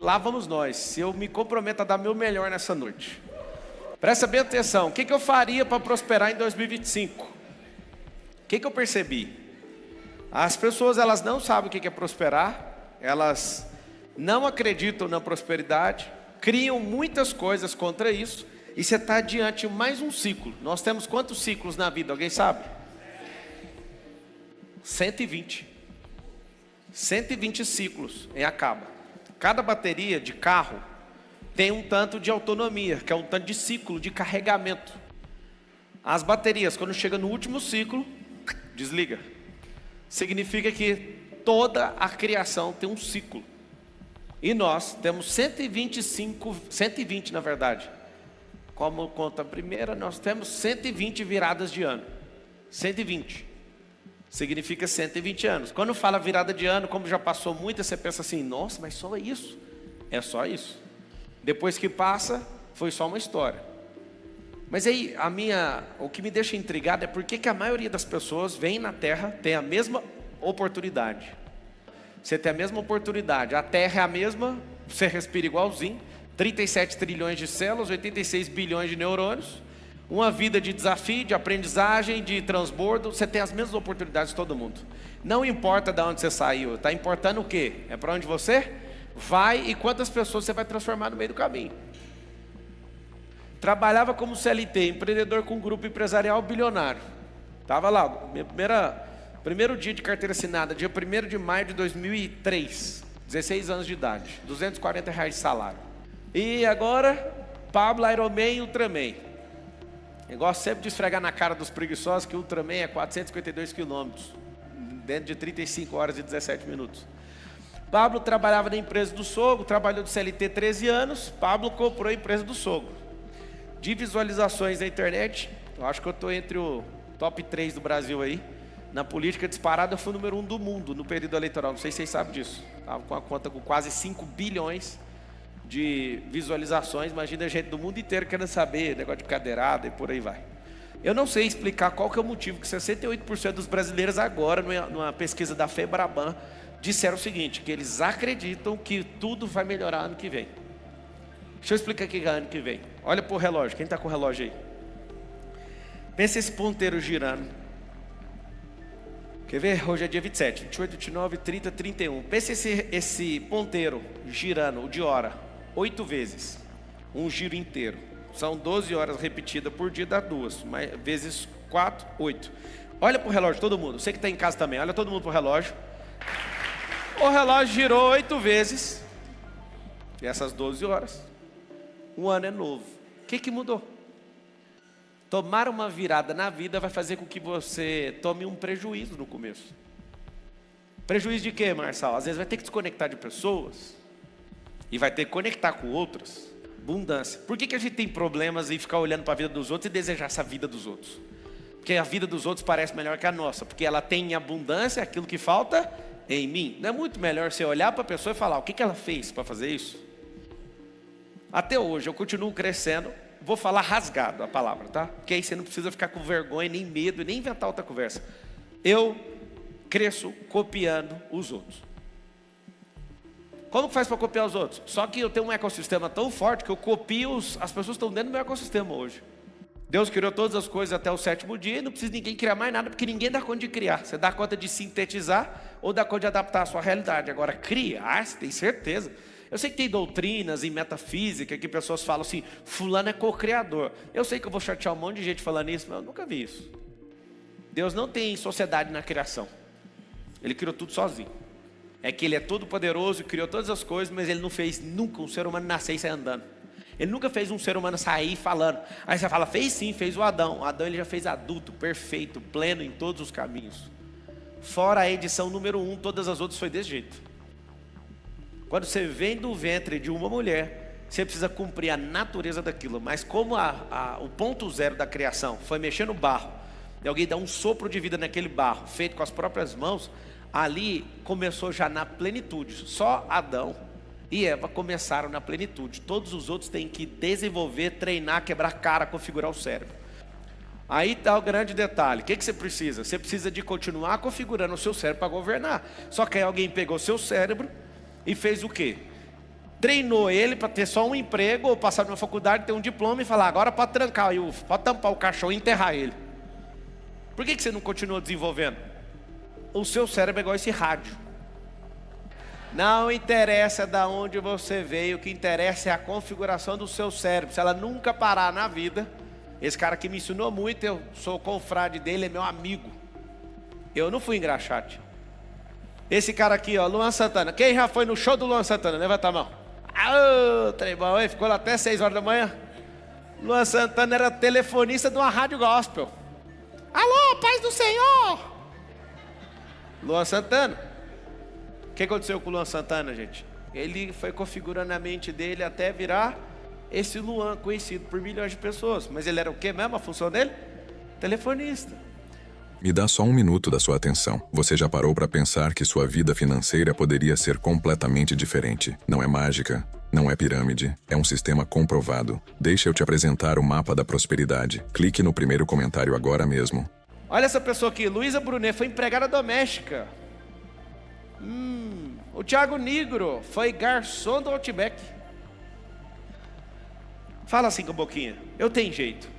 Lá vamos nós, se eu me comprometo a dar meu melhor nessa noite. Presta bem atenção, o que eu faria para prosperar em 2025? O que eu percebi? As pessoas, elas não sabem o que é prosperar, elas não acreditam na prosperidade, criam muitas coisas contra isso, e você está diante de mais um ciclo. Nós temos quantos ciclos na vida, alguém sabe? 120. 120 ciclos e acaba. Cada bateria de carro tem um tanto de autonomia, que é um tanto de ciclo de carregamento. As baterias, quando chega no último ciclo, desliga. Significa que toda a criação tem um ciclo. E nós temos 120 na verdade. Como conta a primeira, nós temos 120 viradas de ano. 120. Significa 120 anos. Quando fala virada de ano, como já passou muita, você pensa assim, nossa, mas só isso? É só isso. Depois que passa, foi só uma história. Mas aí, o que me deixa intrigado é porque que a maioria das pessoas vem na Terra, tem a mesma oportunidade. Você tem a mesma oportunidade, a Terra é a mesma, você respira igualzinho, 37 trilhões de células, 86 bilhões de neurônios, uma vida de desafio, de aprendizagem, de transbordo, você tem as mesmas oportunidades de todo mundo. Não importa de onde você saiu, está importando o quê? É para onde você vai e quantas pessoas você vai transformar no meio do caminho. Trabalhava como CLT, empreendedor com um grupo empresarial bilionário. Estava lá, primeiro dia de carteira assinada, dia 1º de maio de 2003, 16 anos de idade, R$240 de salário. E agora, Pablo, Ironman e Ultraman. Eu gosto sempre de esfregar na cara dos preguiçosos que o Ultraman é 452 quilômetros, dentro de 35 horas e 17 minutos. Pablo trabalhava na empresa do sogro, trabalhou de CLT 13 anos, Pablo comprou a empresa do sogro. De visualizações na internet, eu acho que eu estou entre o top 3 do Brasil aí. Na política disparada, eu fui o número 1 do mundo no período eleitoral, não sei se vocês sabem disso. Estava com a conta com quase 5 bilhões de visualizações. Imagina a gente do mundo inteiro querendo saber, negócio de cadeirada e por aí vai. Eu não sei explicar qual que é o motivo que 68% dos brasileiros agora, numa pesquisa da Febraban, disseram o seguinte, que eles acreditam que tudo vai melhorar ano que vem. Deixa eu explicar aqui ano que vem. Olha para o relógio, quem está com o relógio aí? Pensa esse ponteiro girando. Quer ver? Hoje é dia 27, 28, 29, 30, 31. Pensa esse ponteiro girando, o de hora, 8 vezes. Um giro inteiro. São 12 horas repetidas por dia, dá 2. Vezes 4, 8. Olha para o relógio, todo mundo. Você que está em casa também, olha todo mundo para o relógio. O relógio girou 8 vezes. E essas 12 horas. Um ano é novo. O que mudou? Tomar uma virada na vida vai fazer com que você tome um prejuízo no começo. Prejuízo de quê, Marçal? Às vezes vai ter que desconectar de pessoas e vai ter que conectar com outras. Abundância. Por que a gente tem problemas em ficar olhando para a vida dos outros e desejar essa vida dos outros? Porque a vida dos outros parece melhor que a nossa. Porque ela tem em abundância aquilo que falta em mim. Não é muito melhor você olhar para a pessoa e falar o que ela fez para fazer isso? Até hoje eu continuo crescendo. Vou falar rasgado a palavra, tá? Porque aí você não precisa ficar com vergonha, nem medo, nem inventar outra conversa. Eu cresço copiando os outros. Como que faz para copiar os outros? Só que eu tenho um ecossistema tão forte que eu copio as pessoas que estão dentro do meu ecossistema hoje. Deus criou todas as coisas até o 7º dia e não precisa ninguém criar mais nada, porque ninguém dá conta de criar. Você dá conta de sintetizar ou dá conta de adaptar a sua realidade. Agora, criar, você tem certeza. Eu sei que tem doutrinas em metafísica que pessoas falam assim, fulano é co-criador. Eu sei que eu vou chatear um monte de gente falando isso, mas eu nunca vi isso. Deus não tem sociedade na criação. Ele criou tudo sozinho. É que ele é todo poderoso e criou todas as coisas, mas ele não fez nunca um ser humano nascer e sair andando. Ele nunca fez um ser humano sair falando. Aí você fala, fez sim, fez o Adão. O Adão ele já fez adulto, perfeito, pleno em todos os caminhos. Fora a edição número 1, todas as outras foi desse jeito. Quando você vem do ventre de uma mulher, você precisa cumprir a natureza daquilo. Mas como o ponto zero da criação foi mexer no barro, e alguém dá um sopro de vida naquele barro, feito com as próprias mãos, ali começou já na plenitude. Só Adão e Eva começaram na plenitude. Todos os outros têm que desenvolver, treinar, quebrar cara, configurar o cérebro. Aí está o grande detalhe. O que você precisa? Você precisa de continuar configurando o seu cérebro para governar. Só que aí alguém pegou o seu cérebro e fez o quê? treinou ele para ter só um emprego ou passar numa faculdade, ter um diploma e falar, agora pode trancar, pode tampar o caixão e enterrar ele. Por que você não continuou desenvolvendo? O seu cérebro é igual esse rádio. Não interessa de onde você veio, o que interessa é a configuração do seu cérebro. Se ela nunca parar na vida, esse cara que me ensinou muito, eu sou confrade dele, é meu amigo. Eu não fui engraxate. Esse cara aqui, ó, Luan Santana. Quem já foi no show do Luan Santana? Levanta a mão. Trem bom, hein? Ficou lá até 6 horas da manhã. Luan Santana era telefonista de uma rádio gospel. Alô, paz do Senhor! Luan Santana. O que aconteceu com o Luan Santana, gente? Ele foi configurando a mente dele até virar esse Luan conhecido por milhões de pessoas. Mas ele era o que mesmo, a função dele? Telefonista. Me dá só um minuto da sua atenção. Você já parou para pensar que sua vida financeira poderia ser completamente diferente? Não é mágica, não é pirâmide, é um sistema comprovado. Deixa eu te apresentar o mapa da prosperidade. Clique no primeiro comentário agora mesmo. Olha essa pessoa aqui, Luísa Brunet, foi empregada doméstica. O Thiago Nigro foi garçom do Outback. Fala assim com a boquinha. Eu tenho jeito.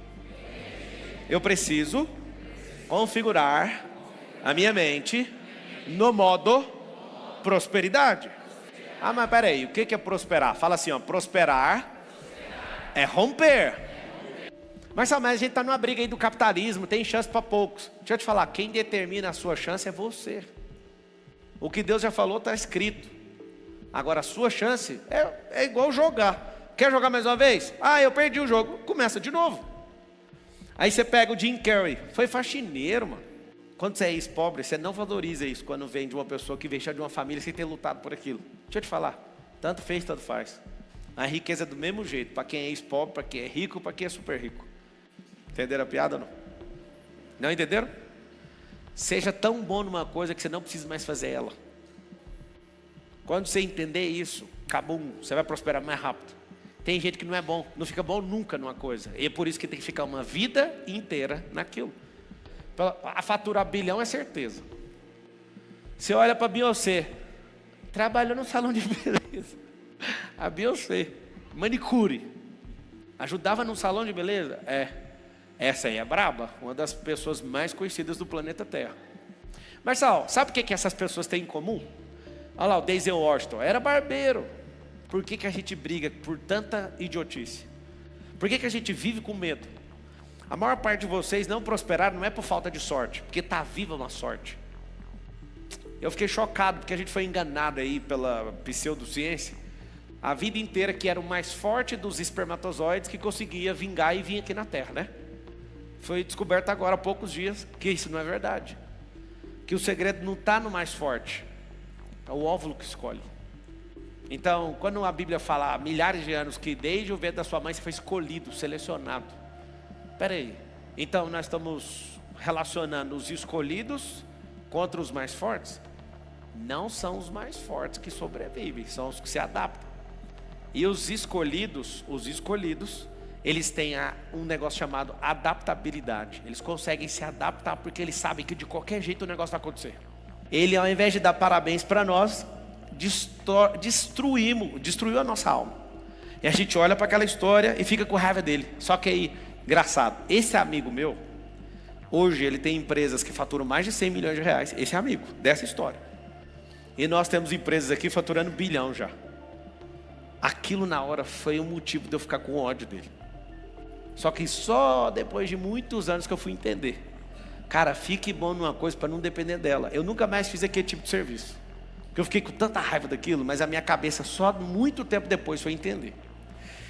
Eu preciso configurar a minha mente no modo prosperidade. Ah, mas peraí, o que é prosperar? Fala assim, ó, prosperar é romper. Mas a gente está numa briga aí do capitalismo, tem chance para poucos. Deixa eu te falar, quem determina a sua chance é você. O que Deus já falou está escrito. Agora a sua chance é igual jogar. Quer jogar mais uma vez? Ah, eu perdi o jogo. Começa de novo. Aí você pega o Jim Carrey. Foi faxineiro, mano. Quando você é ex-pobre, você não valoriza isso quando vem de uma pessoa que veio de uma família sem ter lutado por aquilo. Deixa eu te falar. Tanto fez, tanto faz. A riqueza é do mesmo jeito. Para quem é ex-pobre, para quem é rico, para quem é super rico. Entenderam a piada ou não? Não entenderam? Seja tão bom numa coisa que você não precisa mais fazer ela. Quando você entender isso, acabou, você vai prosperar mais rápido. Tem gente que não é bom, não fica bom nunca numa coisa. E é por isso que tem que ficar uma vida inteira naquilo. A faturar bilhão é certeza. Você olha para a Beyoncé, trabalhou no salão de beleza. A Beyoncé, manicure, ajudava no salão de beleza? Essa aí é braba, uma das pessoas mais conhecidas do planeta Terra. Marçal, sabe o que essas pessoas têm em comum? Olha lá, o Denzel Washington era barbeiro. Por que a gente briga por tanta idiotice? Por que a gente vive com medo? A maior parte de vocês não prosperaram não é por falta de sorte, porque está viva uma sorte. Eu fiquei chocado porque a gente foi enganado aí pela pseudociência a vida inteira que era o mais forte dos espermatozoides que conseguia vingar e vir aqui na Terra, né? Foi descoberto agora há poucos dias que isso não é verdade. Que o segredo não está no mais forte, é o óvulo que escolhe. Então, quando a Bíblia fala há milhares de anos que desde o ventre da sua mãe você foi escolhido, selecionado. Espera aí, então nós estamos relacionando os escolhidos contra os mais fortes? Não são os mais fortes que sobrevivem, são os que se adaptam. E os escolhidos, eles têm um negócio chamado adaptabilidade. Eles conseguem se adaptar porque eles sabem que de qualquer jeito o negócio vai acontecer. Ele, ao invés de dar parabéns para nós, destruiu a nossa alma. E a gente olha para aquela história e fica com raiva dele. Só que aí, engraçado, esse amigo meu, hoje ele tem empresas que faturam mais de 100 milhões de reais. Esse é amigo dessa história. E nós temos empresas aqui faturando bilhão já. Aquilo na hora foi um motivo de eu ficar com ódio dele. Só que só depois de muitos anos que eu fui entender. Cara, fique bom numa coisa para não depender dela. Eu nunca mais fiz aquele tipo de serviço. Porque eu fiquei com tanta raiva daquilo, mas a minha cabeça só muito tempo depois foi entender.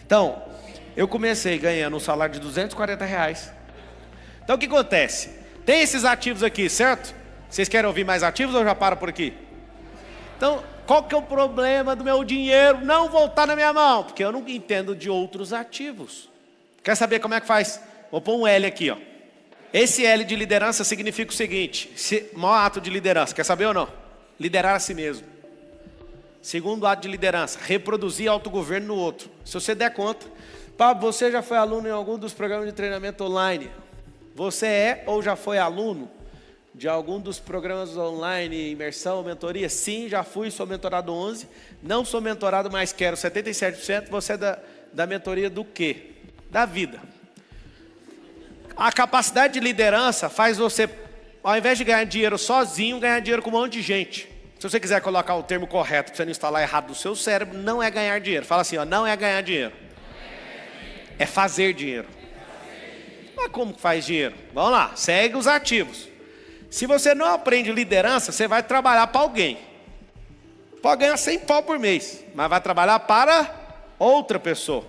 Então, eu comecei ganhando um salário de 240 reais. Então o que acontece? Tem esses ativos aqui, certo? Vocês querem ouvir mais ativos ou já para por aqui? Então, qual que é o problema do meu dinheiro não voltar na minha mão? Porque eu não entendo de outros ativos. Quer saber como é que faz? Vou pôr um L aqui, ó. Esse L de liderança significa o seguinte: maior ato de liderança, quer saber ou não? Liderar a si mesmo. Segundo ato de liderança, reproduzir autogoverno no outro. Se você der conta, Pablo, você já foi aluno em algum dos programas de treinamento online? Você é ou já foi aluno de algum dos programas online, imersão, mentoria? Sim, já fui, sou mentorado 11. Não sou mentorado, mas quero 77%. Você é da mentoria do quê? Da vida. A capacidade de liderança faz você, ao invés de ganhar dinheiro sozinho, ganhar dinheiro com um monte de gente. Se você quiser colocar o termo correto, para você não instalar errado no seu cérebro, não é ganhar dinheiro. Fala assim, ó, não é ganhar dinheiro. É fazer dinheiro. Mas como que faz dinheiro? Vamos lá, segue os ativos. Se você não aprende liderança, você vai trabalhar para alguém. Pode ganhar 100 pau por mês, mas vai trabalhar para outra pessoa.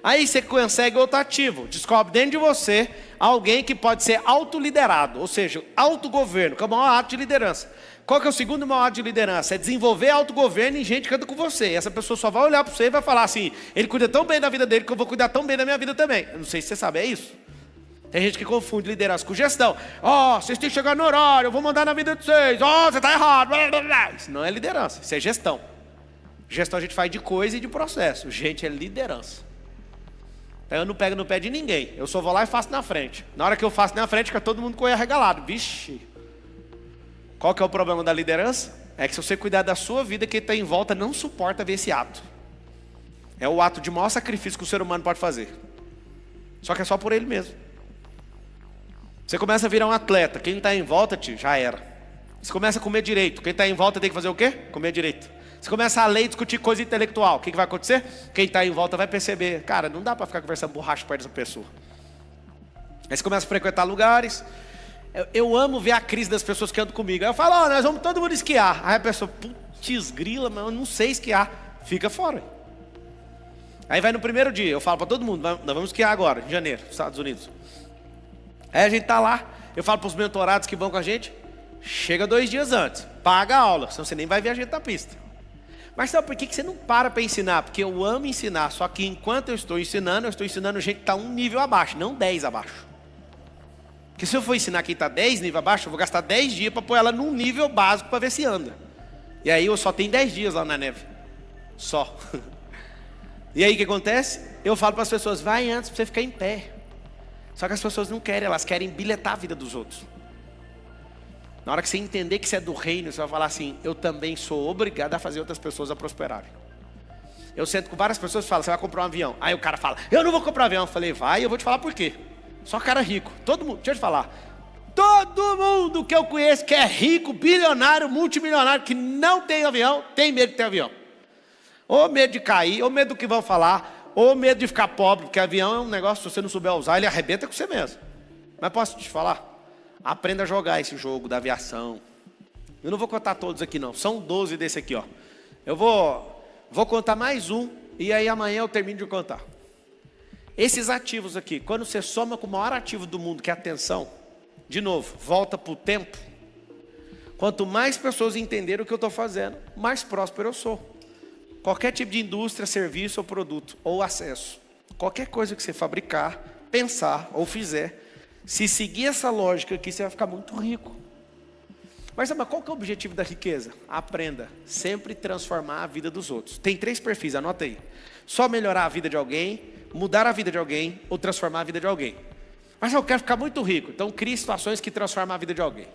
Aí você consegue outro ativo. Descobre dentro de você alguém que pode ser autoliderado, ou seja, autogoverno, que é o maior ato de liderança. Qual que é o segundo maior ato de liderança? É desenvolver autogoverno em gente que anda com você. E essa pessoa só vai olhar para você e vai falar assim, ele cuida tão bem da vida dele que eu vou cuidar tão bem da minha vida também. Eu não sei se você sabe, é isso? Tem gente que confunde liderança com gestão. Vocês têm que chegar no horário, eu vou mandar na vida de vocês. Você está errado. Blá, blá, blá. Isso não é liderança, isso é gestão. Gestão a gente faz de coisa e de processo. Gente, é liderança. Eu não pego no pé de ninguém. Eu só vou lá e faço na frente. Na hora que eu faço na frente, fica todo mundo com o arregalado. Vixe. Qual que é o problema da liderança? É que se você cuidar da sua vida, quem está em volta não suporta ver esse ato. É o ato de maior sacrifício que o ser humano pode fazer. Só que é só por ele mesmo. Você começa a virar um atleta, quem está em volta, já era. Você começa a comer direito, quem está em volta tem que fazer o quê? Comer direito. Você começa a ler e discutir coisa intelectual, o que vai acontecer? Quem está em volta vai perceber, cara, não dá para ficar conversando borracha perto dessa pessoa. Aí você começa a frequentar lugares. Eu amo ver a crise das pessoas que andam comigo. Aí eu falo, nós vamos todo mundo esquiar. Aí a pessoa, putz grila, mas eu não sei esquiar. Fica fora. Aí vai no primeiro dia, eu falo para todo mundo, nós vamos esquiar agora, em janeiro, Estados Unidos. Aí a gente tá lá, eu falo para os mentorados que vão com a gente, chega 2 dias antes, paga a aula, senão você nem vai ver a gente na pista. Mas sabe por que você não para ensinar? Porque eu amo ensinar, só que enquanto eu estou ensinando gente que está um nível abaixo, não 10 abaixo. Porque se eu for ensinar quem está 10 nível abaixo, eu vou gastar 10 dias para pôr ela num nível básico para ver se anda. E aí eu só tenho 10 dias lá na neve, só. E aí o que acontece? Eu falo para as pessoas, vai antes para você ficar em pé. Só que as pessoas não querem, elas querem bilhetar a vida dos outros. Na hora que você entender que isso é do reino, você vai falar assim, eu também sou obrigado a fazer outras pessoas a prosperarem. Eu sento com várias pessoas e falo, você vai comprar um avião. Aí o cara fala, eu não vou comprar um avião. Eu falei, vai, eu vou te falar por quê. Só cara rico, todo mundo, deixa eu te falar. Todo mundo que eu conheço que é rico, bilionário, multimilionário, que não tem avião, tem medo de ter avião. Ou medo de cair, ou medo do que vão falar, ou medo de ficar pobre, porque avião é um negócio, se você não souber usar, ele arrebenta com você mesmo. Mas posso te falar? Aprenda a jogar esse jogo da aviação. Eu não vou contar todos aqui não, são 12 desse aqui, ó. Eu vou contar mais um, e aí amanhã eu termino de contar. Esses ativos aqui, quando você soma com o maior ativo do mundo, que é a atenção, de novo, volta para o tempo. Quanto mais pessoas entenderem o que eu estou fazendo, mais próspero eu sou. Qualquer tipo de indústria, serviço ou produto, ou acesso. Qualquer coisa que você fabricar, pensar ou fizer, se seguir essa lógica aqui, você vai ficar muito rico. Mas qual que é o objetivo da riqueza? Aprenda, sempre transformar a vida dos outros. Tem 3 perfis, anota aí. Só melhorar a vida de alguém, mudar a vida de alguém ou transformar a vida de alguém. Mas eu quero ficar muito rico, então crie situações que transformam a vida de alguém.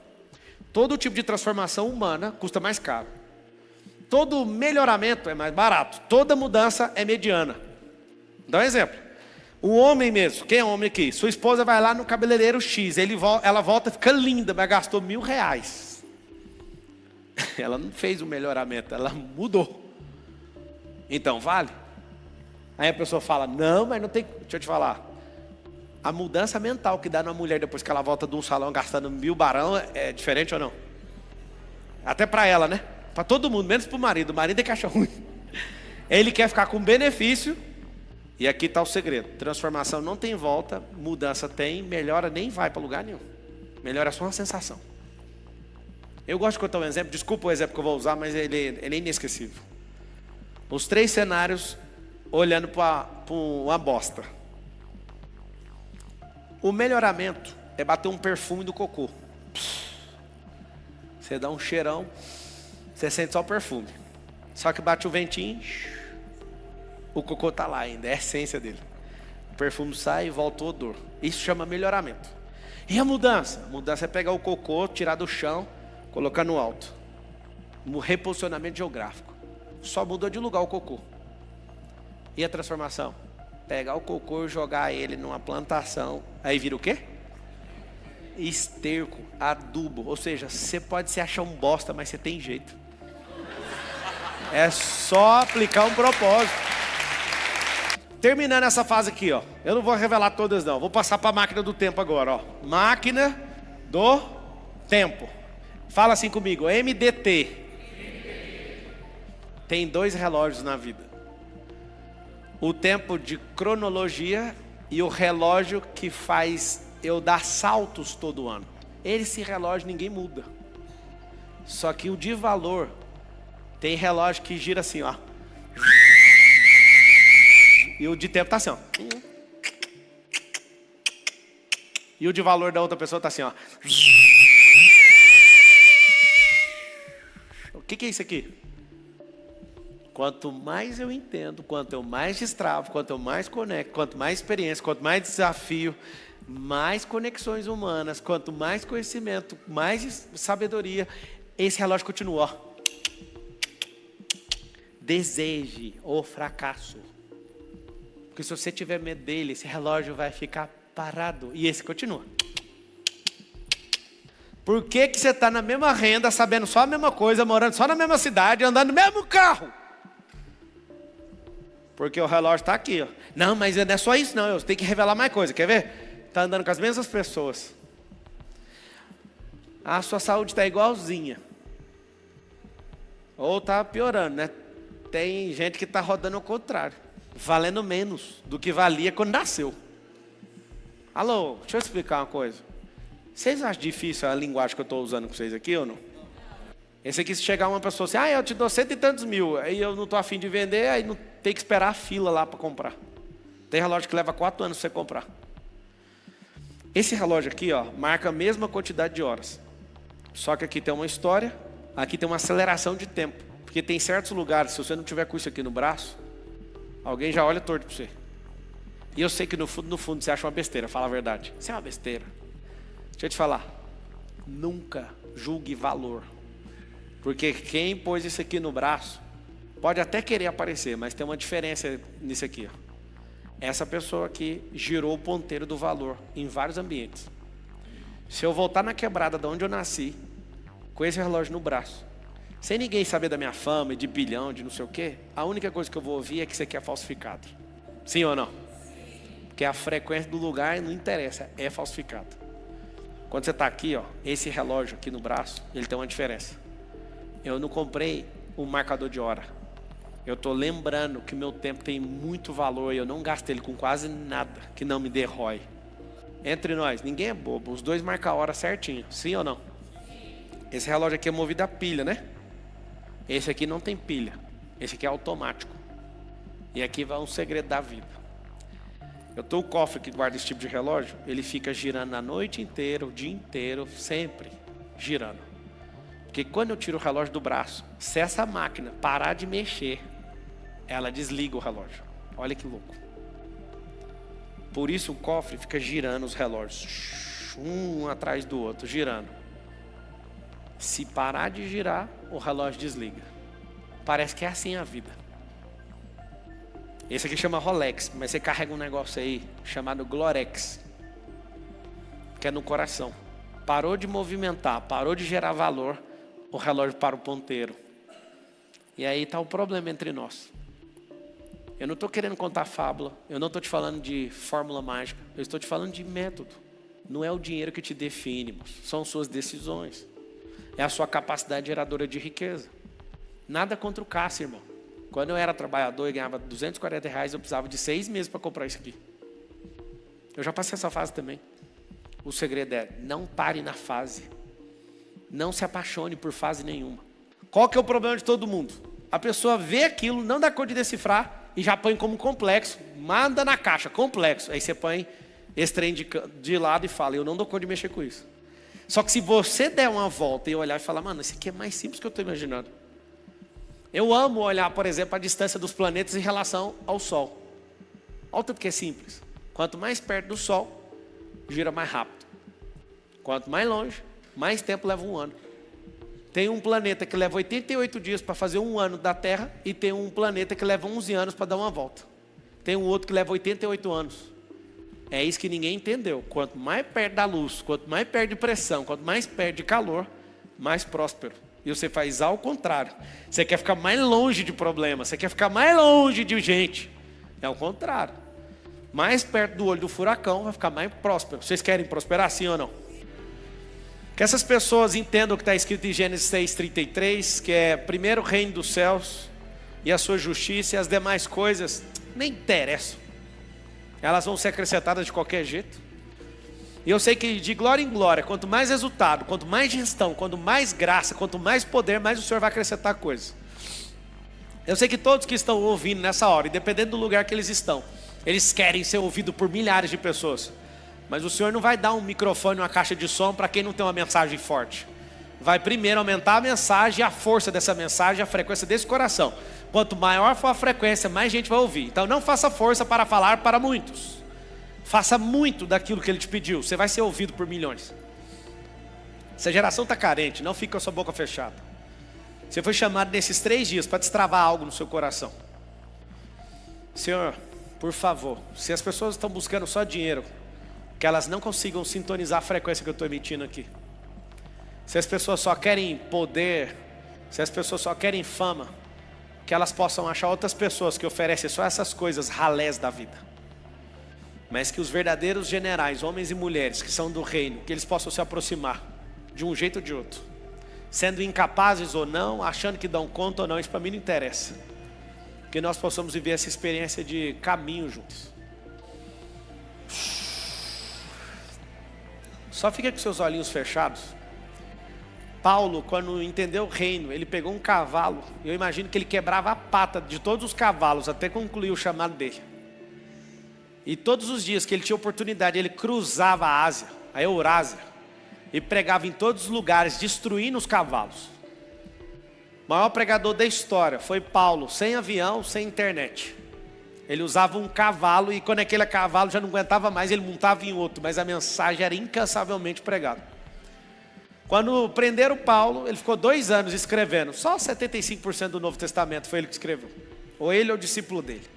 Todo tipo de transformação humana custa mais caro. Todo melhoramento é mais barato. Toda mudança é mediana. Dá um exemplo. O homem mesmo, quem é homem aqui? Sua esposa vai lá no cabeleireiro X, ela volta, fica linda, mas gastou R$1.000. Ela não fez o melhoramento, ela mudou. Então vale? Aí a pessoa fala, não, mas não tem... Deixa eu te falar. A mudança mental que dá na mulher depois que ela volta de um salão gastando 1.000 barão é diferente ou não? Até para ela, né? Para todo mundo, menos para o marido. O marido é que acha ruim. Ele quer ficar com benefício. E aqui está o segredo. Transformação não tem volta. Mudança tem. Melhora nem vai para lugar nenhum. Melhora só uma sensação. Eu gosto de contar um exemplo. Desculpa o exemplo que eu vou usar, mas ele é inesquecível. Os 3 cenários olhando para uma bosta. O melhoramento é bater um perfume do cocô. Você dá um cheirão, você sente só o perfume. Só que bate o ventinho, o cocô está lá ainda, é a essência dele. O perfume sai e volta o odor. Isso chama melhoramento. E a mudança? A mudança é pegar o cocô, tirar do chão, colocar no alto. No reposicionamento geográfico. Só mudou de lugar o cocô. E a transformação? Pegar o cocô e jogar ele numa plantação. Aí vira o quê? Esterco, adubo. Ou seja, você pode se achar um bosta, mas você tem jeito. É só aplicar um propósito. Terminando essa fase aqui, ó. Eu não vou revelar todas não. Vou passar para a máquina do tempo agora, ó. Máquina do tempo. Fala assim comigo, MDT. Tem 2 relógios na vida. O tempo de cronologia e o relógio que faz eu dar saltos todo ano. Esse relógio ninguém muda. Só que o de valor, tem relógio que gira assim, ó. E o de tempo tá assim, ó. E o de valor da outra pessoa tá assim, ó. O que é isso aqui? Quanto mais eu entendo, quanto eu mais destravo, quanto eu mais conecto, quanto mais experiência, quanto mais desafio, mais conexões humanas, quanto mais conhecimento, mais sabedoria, esse relógio continua, ó. Deseje o fracasso. Porque se você tiver medo dele, esse relógio vai ficar parado. E esse continua. Por que você está na mesma renda, sabendo só a mesma coisa, morando só na mesma cidade, andando no mesmo carro? Porque o relógio está aqui, ó. Não, mas não é só isso não, eu tenho que revelar mais coisa, quer ver? Está andando com as mesmas pessoas. A sua saúde está igualzinha. Ou está piorando, né? Tem gente que está rodando ao contrário. Valendo menos do que valia quando nasceu. Alô, deixa eu explicar uma coisa. Vocês acham difícil a linguagem que eu estou usando com vocês aqui ou não? Esse aqui, se chegar uma pessoa assim, eu te dou 100 e tantos mil, aí eu não estou afim de vender, aí não tem que esperar a fila lá para comprar. Tem relógio que leva 4 anos para você comprar. Esse relógio aqui, ó, marca a mesma quantidade de horas. Só que aqui tem uma história, aqui tem uma aceleração de tempo. Porque tem certos lugares, se você não tiver com isso aqui no braço, alguém já olha torto para você. E eu sei que no fundo você acha uma besteira, fala a verdade. Isso é uma besteira. Deixa eu te falar. Nunca julgue valor. Porque quem pôs isso aqui no braço, pode até querer aparecer, mas tem uma diferença nisso aqui, ó. Essa pessoa aqui girou o ponteiro do valor em vários ambientes. Se eu voltar na quebrada de onde eu nasci, com esse relógio no braço, sem ninguém saber da minha fama, de bilhão, de não sei o quê, a única coisa que eu vou ouvir é que isso aqui é falsificado. Sim ou não? Porque a frequência do lugar não interessa, é falsificado. Quando você está aqui, ó, esse relógio aqui no braço, ele tem uma diferença. Eu não comprei um marcador de hora. Eu estou lembrando que meu tempo tem muito valor e eu não gasto ele com quase nada que não me dê ROI. Entre nós, ninguém é bobo. Os dois marcam a hora certinho, sim ou não? Esse relógio aqui é movido a pilha, né? Esse aqui não tem pilha. Esse aqui é automático. E aqui vai um segredo da vida. Eu tenho o cofre que guarda esse tipo de relógio. Ele fica girando a noite inteira, o dia inteiro, sempre girando. Porque quando eu tiro o relógio do braço, se essa máquina parar de mexer, ela desliga o relógio. Olha que louco. Por isso o cofre fica girando os relógios, um atrás do outro, girando. Se parar de girar, o relógio desliga. Parece que é assim a vida. Esse aqui chama Rolex, mas você carrega um negócio aí chamado Glorex, que é no coração. Parou de movimentar, parou de gerar valor, o relógio para o ponteiro. E aí está o problema entre nós. Eu não estou querendo contar fábula, eu não estou te falando de fórmula mágica, eu estou te falando de método. Não é o dinheiro que te define, são suas decisões. É a sua capacidade geradora de riqueza. Nada contra o Cássio, irmão. Quando eu era trabalhador e ganhava R$240, eu precisava de 6 meses para comprar isso aqui. Eu já passei essa fase também. O segredo é, não pare na fase. Não se apaixone por fase nenhuma. Qual que é o problema de todo mundo? A pessoa vê aquilo, não dá conta de decifrar e já põe como complexo. Manda na caixa, complexo. Aí você põe esse trem de lado e fala, eu não dou conta de mexer com isso. Só que se você der uma volta e olhar e falar, mano, isso aqui é mais simples do que eu estou imaginando. Eu amo olhar, por exemplo, a distância dos planetas em relação ao Sol. Olha o tanto que é simples. Quanto mais perto do Sol, gira mais rápido. Quanto mais longe, mais tempo leva um ano. Tem um planeta que leva 88 dias para fazer um ano da Terra e tem um planeta que leva 11 anos para dar uma volta. Tem um outro que leva 88 anos. É isso que ninguém entendeu. Quanto mais perto da luz, quanto mais perto de pressão, quanto mais perto de calor, mais próspero. E você faz ao contrário. Você quer ficar mais longe de problema, você quer ficar mais longe de gente. É o contrário. Mais perto do olho do furacão vai ficar mais próspero. Vocês querem prosperar, sim ou não? Que essas pessoas entendam o que está escrito em Gênesis 6:33, que é primeiro o reino dos céus e a sua justiça, e as demais coisas nem interessam. Elas vão ser acrescentadas de qualquer jeito. E eu sei que de glória em glória, quanto mais resultado, quanto mais gestão, quanto mais graça, quanto mais poder, mais o Senhor vai acrescentar coisas. Eu sei que todos que estão ouvindo nessa hora, e dependendo do lugar que eles estão, eles querem ser ouvidos por milhares de pessoas. Mas o Senhor não vai dar um microfone, uma caixa de som para quem não tem uma mensagem forte. Vai primeiro aumentar a mensagem, a força dessa mensagem, a frequência desse coração. Quanto maior for a frequência, mais gente vai ouvir. Então não faça força para falar para muitos. Faça muito daquilo que Ele te pediu. Você vai ser ouvido por milhões. Essa geração está carente, não fica com a sua boca fechada. Você foi chamado nesses 3 dias para destravar algo no seu coração. Senhor, por favor, se as pessoas estão buscando só dinheiro, que elas não consigam sintonizar a frequência que eu estou emitindo aqui. Se as pessoas só querem poder, se as pessoas só querem fama, que elas possam achar outras pessoas que oferecem só essas coisas ralés da vida. Mas que os verdadeiros generais, homens e mulheres que são do reino, que eles possam se aproximar de um jeito ou de outro. Sendo incapazes ou não, achando que dão conta ou não, isso para mim não interessa. Que nós possamos viver essa experiência de caminho juntos. Só fica com seus olhinhos fechados. Paulo, quando entendeu o reino, ele pegou um cavalo. Eu imagino que ele quebrava a pata de todos os cavalos até concluir o chamado dele. E todos os dias que ele tinha oportunidade, ele cruzava a Ásia, a Eurásia, e pregava em todos os lugares, destruindo os cavalos. O maior pregador da história foi Paulo, sem avião, sem internet. Ele usava um cavalo e quando aquele cavalo já não aguentava mais, ele montava em outro, mas a mensagem era incansavelmente pregada. Quando prenderam Paulo, ele ficou 2 anos escrevendo. Só 75% do Novo Testamento foi ele que escreveu. Ou ele ou o discípulo dele.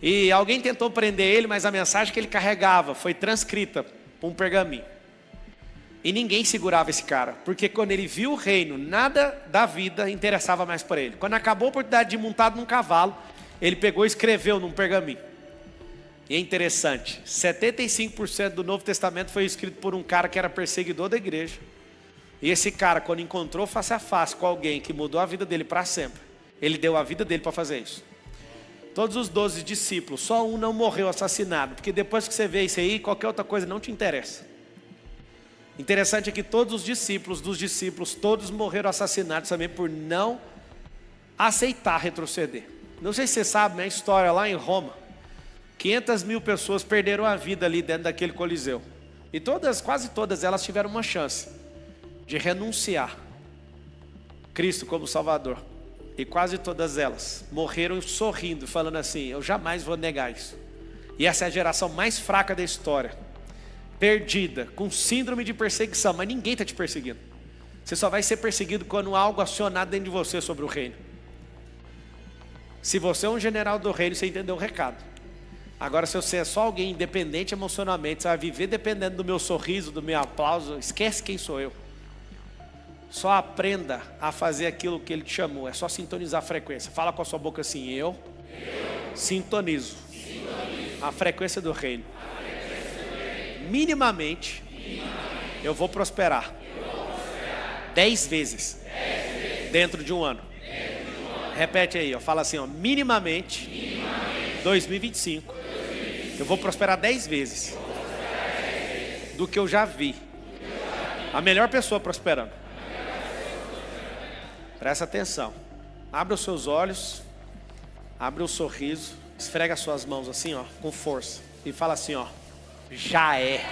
E alguém tentou prender ele, mas a mensagem que ele carregava foi transcrita por um pergaminho. E ninguém segurava esse cara. Porque quando ele viu o reino, nada da vida interessava mais para ele. Quando acabou a oportunidade de ir montado num cavalo, ele pegou e escreveu num pergaminho. E é interessante, 75% do Novo Testamento foi escrito por um cara que era perseguidor da igreja. E esse cara, quando encontrou face a face com alguém que mudou a vida dele para sempre, ele deu a vida dele para fazer isso. Todos os 12 discípulos, só um não morreu assassinado, porque depois que você vê isso aí, qualquer outra coisa não te interessa. Interessante é que todos os discípulos dos discípulos, todos morreram assassinados também por não aceitar retroceder. Não sei se você sabe, né, a história lá em Roma, 500 mil pessoas perderam a vida ali dentro daquele coliseu. E quase todas elas tiveram uma chance de renunciar Cristo como Salvador. E quase todas elas morreram sorrindo, falando assim: eu jamais vou negar isso. E essa é a geração mais fraca da história, perdida, com síndrome de perseguição, mas ninguém está te perseguindo. Você só vai ser perseguido quando há algo acionado dentro de você sobre o reino. Se você é um general do reino, você entendeu o recado. Agora, se você é só alguém independente emocionalmente, você vai viver dependendo do meu sorriso, do meu aplauso, esquece quem sou eu. Só aprenda a fazer aquilo que Ele te chamou. É só sintonizar a frequência. Fala com a sua boca assim: eu sintonizo a frequência do reino. Minimamente, eu vou prosperar 10 vezes dentro de um ano. Repete aí, ó. Fala assim, ó: minimamente 2025 eu vou prosperar 10 vezes do que eu já vi. A melhor pessoa prosperando. Presta atenção. Abre os seus olhos, abre o sorriso, esfrega as suas mãos assim, ó, com força, e fala assim, ó: já é.